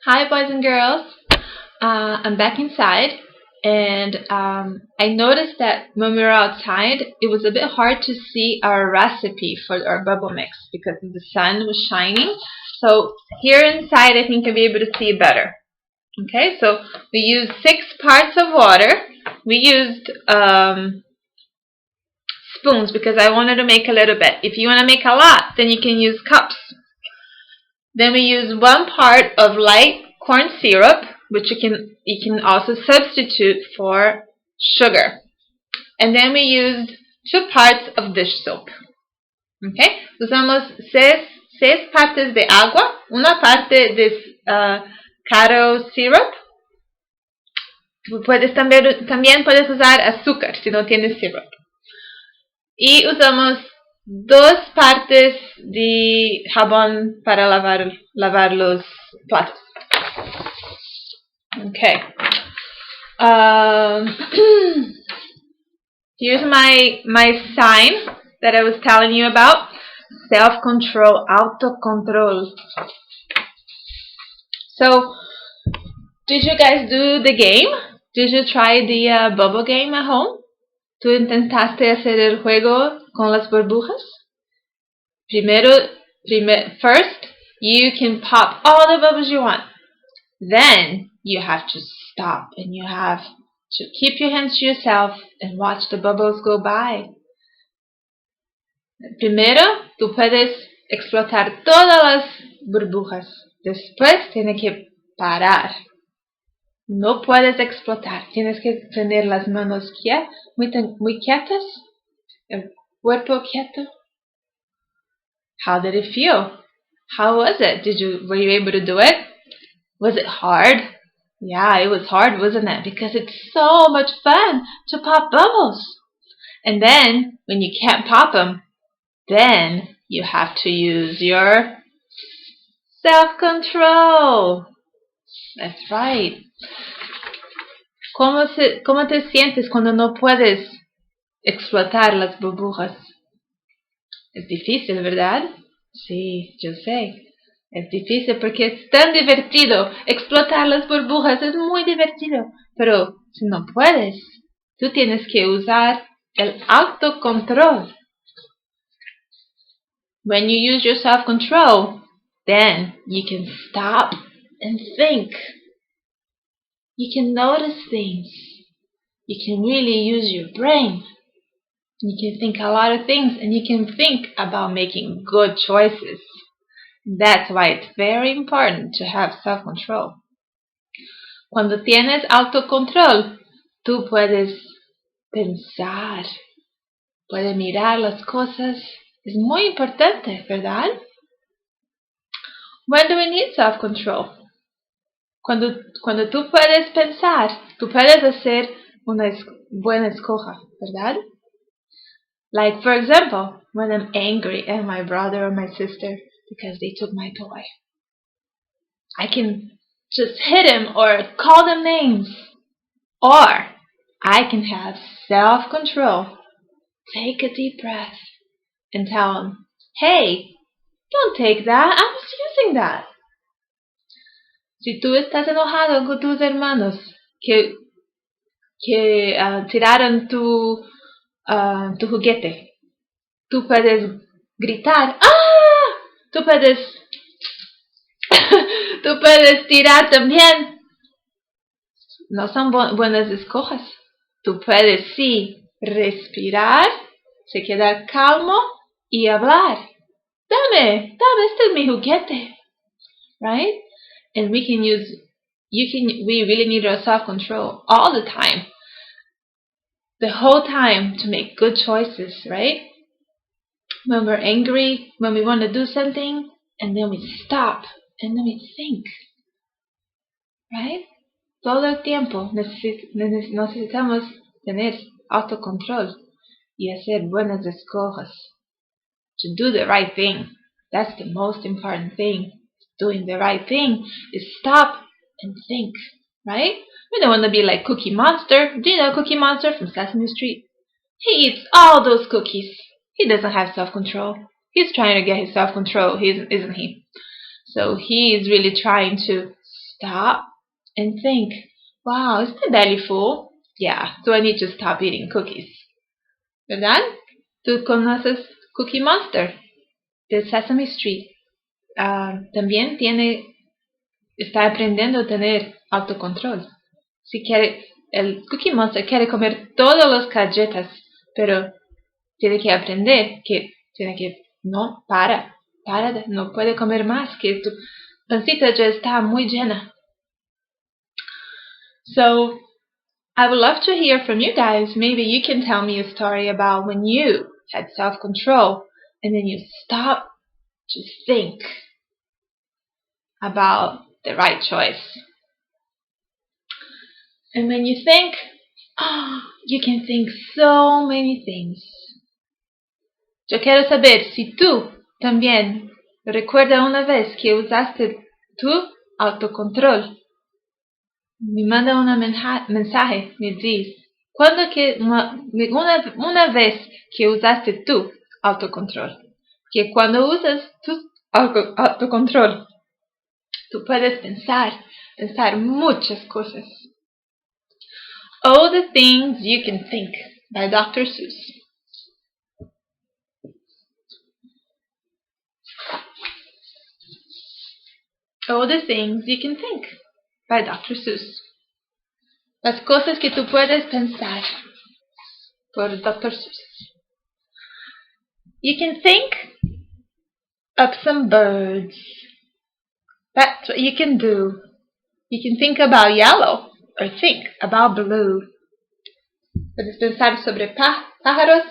Hi, boys and girls. I'm back inside, and I noticed that when we were outside, it was a bit hard to see our recipe for our bubble mix because the sun was shining. So here inside, I think I'll be able to see it better. Okay, so we used 6 parts of water. We used spoons because I wanted to make a little bit. If you want to make a lot, then you can use cups. Then we use 1 part of light corn syrup, which you can also substitute for sugar. And then we used 2 parts of dish soap. Okay? Usamos 6 partes de agua, una parte de caro syrup. También puedes usar azúcar si no tienes syrup. Y usamos 2 partes de jabón para lavar los platos. Okay. Here's my sign that I was telling you about. Self-control, autocontrol. So, did you guys do the game? Did you try the bubble game at home? ¿Tú intentaste hacer el juego con las burbujas? First, you can pop all the bubbles you want. Then, you have to stop and you have to keep your hands to yourself and watch the bubbles go by. Primero, tú puedes explotar todas las burbujas. Después, tienes que parar. No puedes explotar. Tienes que tener las manos muy quietas. El cuerpo quieto. How did it feel? How was it? Were you able to do it? Was it hard? Yeah, it was hard, wasn't it? Because it's so much fun to pop bubbles. And then, when you can't pop them, then you have to use your self-control. That's right. ¿Cómo te sientes cuando no puedes explotar las burbujas? Es difícil, ¿verdad? Sí, yo sé. Es difícil porque es tan divertido. Explotar las burbujas es muy divertido. Pero si no puedes, tú tienes que usar el autocontrol. When you use your self-control, then you can stop and think. You can notice things. You can really use your brain. You can think a lot of things and you can think about making good choices. That's why it's very important to have self-control. Cuando tienes autocontrol, tú puedes pensar, puedes mirar las cosas. Es muy importante, ¿verdad? When do we need self-control? Cuando tú puedes pensar, tú puedes hacer una buena escoja, ¿verdad? Like, for example, when I'm angry at my brother or my sister because they took my toy. I can just hit him or call them names. Or I can have self-control. Take a deep breath and tell them, hey, don't take that. I was using that. Si tú estás enojado con tus hermanos que tiraron tu juguete, tú puedes gritar, ¡ah! Tú puedes tirar también. No son buenas escojas. Tú puedes sí respirar, se quedar calmo y hablar. Dame, este es mi juguete. Right? And we really need our self-control all the time. The whole time to make good choices, right? When we're angry, when we want to do something, and then we stop, and then we think. Right? Todo el tiempo necesitamos tener autocontrol y hacer buenas escojas. To do the right thing. That's the most important thing. Doing the right thing is stop and think, right? We don't want to be like Cookie Monster. Do you know Cookie Monster from Sesame Street? He eats all those cookies. He doesn't have self-control. He's trying to get his self-control, isn't he? So he is really trying to stop and think, wow, is my belly full? Yeah, so I need to stop eating cookies. ¿Verdad? Tú conoces Cookie Monster de Sesame Street. También está aprendiendo a tener autocontrol. Si quiere, el Cookie Monster quiere comer todas las galletas, pero tiene que aprender que no, no puede comer más, que tu pancita ya está muy llena. So, I would love to hear from you guys. Maybe you can tell me a story about when you had self-control and then you stopped to think about the right choice. And when you think, you can think so many things. Yo quiero saber si tú también recuerda una vez que usaste tu autocontrol. Me manda un mensaje, me dice, una vez que usaste tu autocontrol. Que cuando usas tu autocontrol, tú puedes pensar muchas cosas. All the Things You Can Think by Dr. Seuss. All the Things You Can Think by Dr. Seuss. Las cosas que tú puedes pensar por Dr. Seuss. You can think up some birds. That's what you can do. You can think about yellow or think about blue. Puedes pensar sobre pájaros.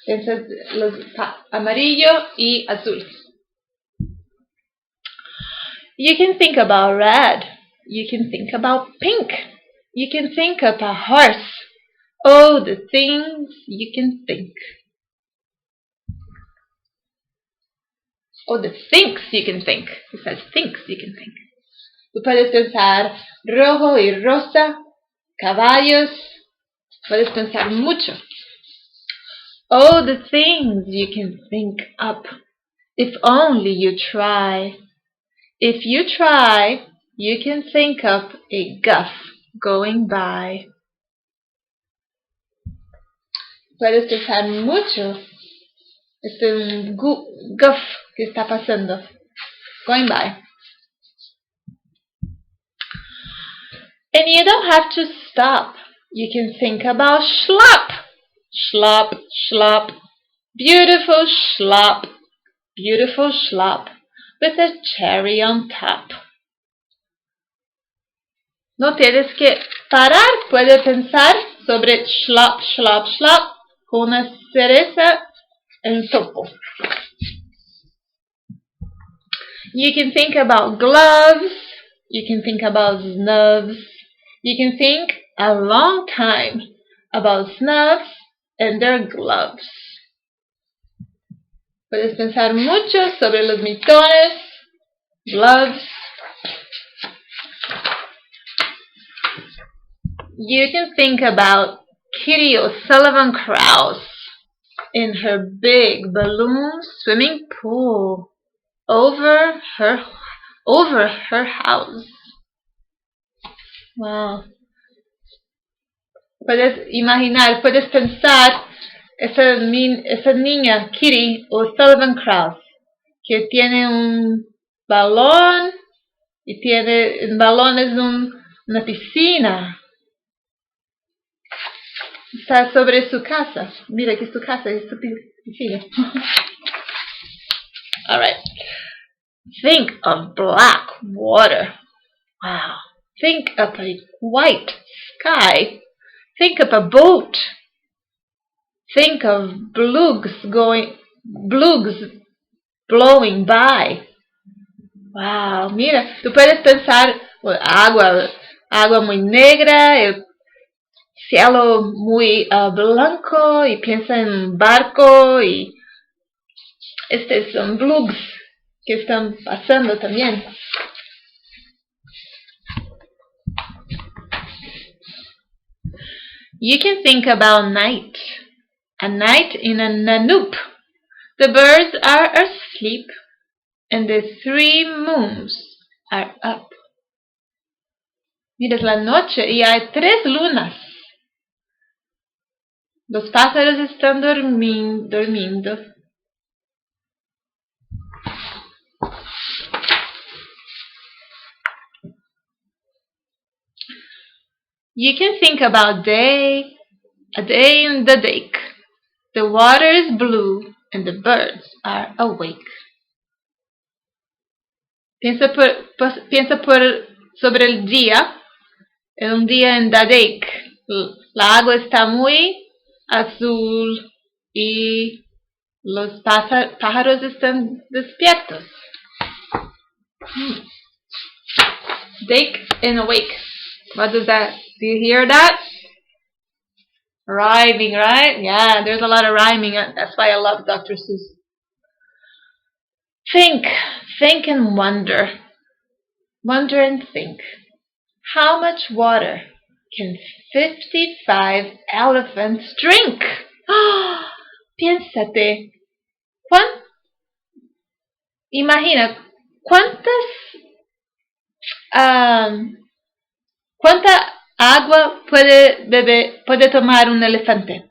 Piensas los amarillo y azul. You can think about red. You can think about pink. You can think of a horse. Oh, the things you can think. Oh, the things you can think. It says things you can think. Tú puedes pensar rojo y rosa, caballos. Puedes pensar mucho. Oh, the things you can think up. If only you try. If you try, you can think up a guff going by. Puedes pensar mucho. Es un guff que está pasando. Going by. And you don't have to stop. You can think about schlop. Schlop, schlop. Beautiful schlop. Beautiful schlop. With a cherry on top. No tienes que parar. Puedes pensar sobre schlop, schlop, schlop con una cereza en topo. You can think about gloves. You can think about snubs. You can think a long time about snubs and their gloves. Puedes pensar mucho sobre los mitones, gloves. You can think about Kitty O'Sullivan Krause in her big balloon swimming pool over her house. Wow. Puedes imaginar, puedes pensar esa niña, Kitty O'Sullivan Krause, que tiene un balón y el balón es una piscina. Está sobre su casa. Mira que su casa es su piscina. Alright. Think of black water. Wow. Think of a white sky. Think of a boat. Think of blues blowing by. Wow, mira, tú puedes pensar agua muy negra, el cielo muy blanco y piensa en barco y son blues que están pasando también. You can think about night. A night in a Nanook. The birds are asleep. and the 3 moons are up. Mira, es la noche y hay 3 lunas. Los pájaros están durmiendo. You can think about a day in the lake. The water is blue and the birds are awake. Piensa sobre el día, en un día en the lake. La agua está muy azul y los pájaros están despiertos. Lake and awake. What does that? Do you hear that? Rhyming, right? Yeah, there's a lot of rhyming. That's why I love Dr. Seuss. Think and wonder. Wonder and think. How much water can 55 elephants drink? Piénsate. Imagina, ¿cuánta agua puede tomar un elefante?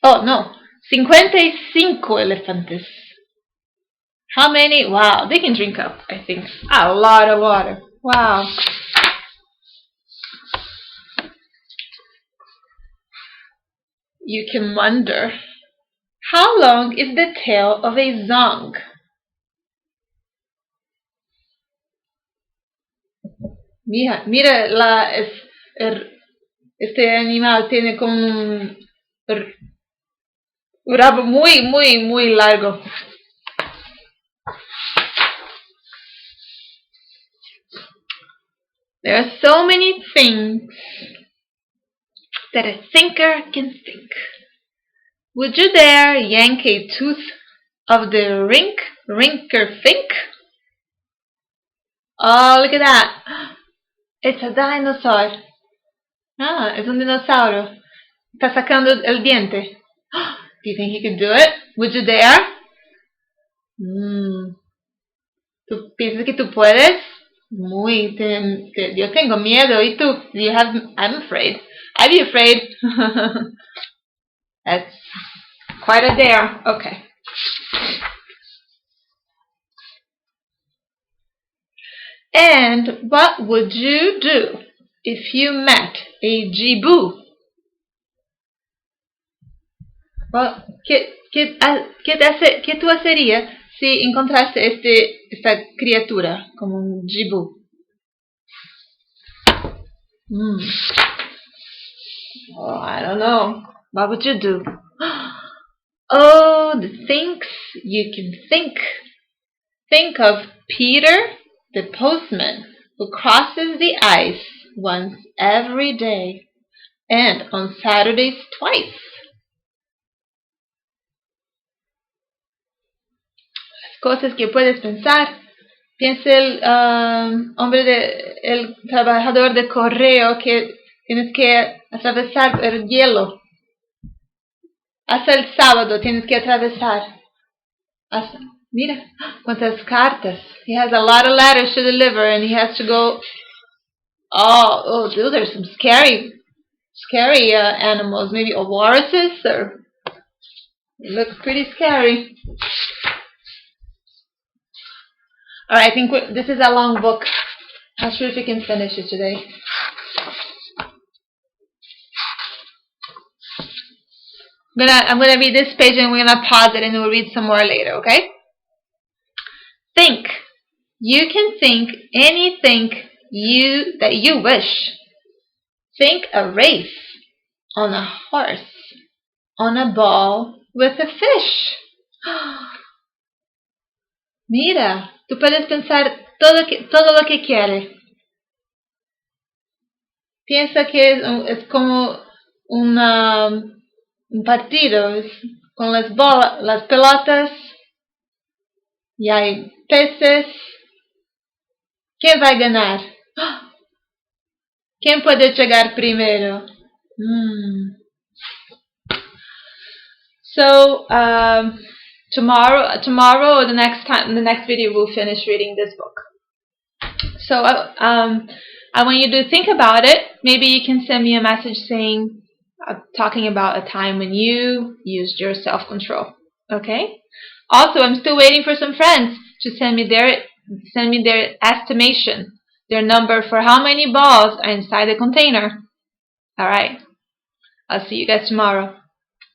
Oh, no, 55 elefantes. How many? Wow, they can drink up, I think, a lot of water. Wow. You can wonder, how long is the tail of a zong? Mira, este animal tiene como un rabo muy largo. There are so many things that a thinker can think. Would you dare yank a tooth of the rinker fink? Oh, look at that. It's a dinosaur. Es un dinosaurio. Está sacando el diente. Do you think he could do it? Would you dare? ¿Tú piensas que tú puedes? Yo tengo miedo. ¿Y tú? I'm afraid. I'd be afraid. That's quite a dare. Okay. And what would you do if you met a Jibu? Well, ¿qué tú hacerías si encontraste esta criatura como un Jibu? Oh, I don't know. What would you do? Oh, the things you can think. Think of Peter, the postman, who crosses the ice once every day, and on Saturdays twice. Las cosas que puedes pensar. Piensa el trabajador de correo que tienes que atravesar el hielo. Hasta el sábado tienes que atravesar. Mira, cuántas cartas. He has a lot of letters to deliver and he has to go. Oh, those are some scary animals. Maybe walruses or. It looks pretty scary. Alright, I think this is a long book. Not sure if we can finish it today. I'm gonna read this page and we're gonna pause it and we'll read some more later, okay? Think. You can think anything that you wish. Think a race on a horse, on a ball with a fish. Mira, tú puedes pensar todo lo que quieres. Piensa que es como un partido con las pelotas y hay peces. ¿Quién va a ganar? ¿Quién puede llegar primero? So, tomorrow or the next video, we'll finish reading this book. So I want you to think about it. Maybe you can send me a message saying, talking about a time when you used your self-control. Okay? Also, I'm still waiting for some friends to send me their estimation, their number for how many balls are inside the container. Alright. I'll see you guys tomorrow.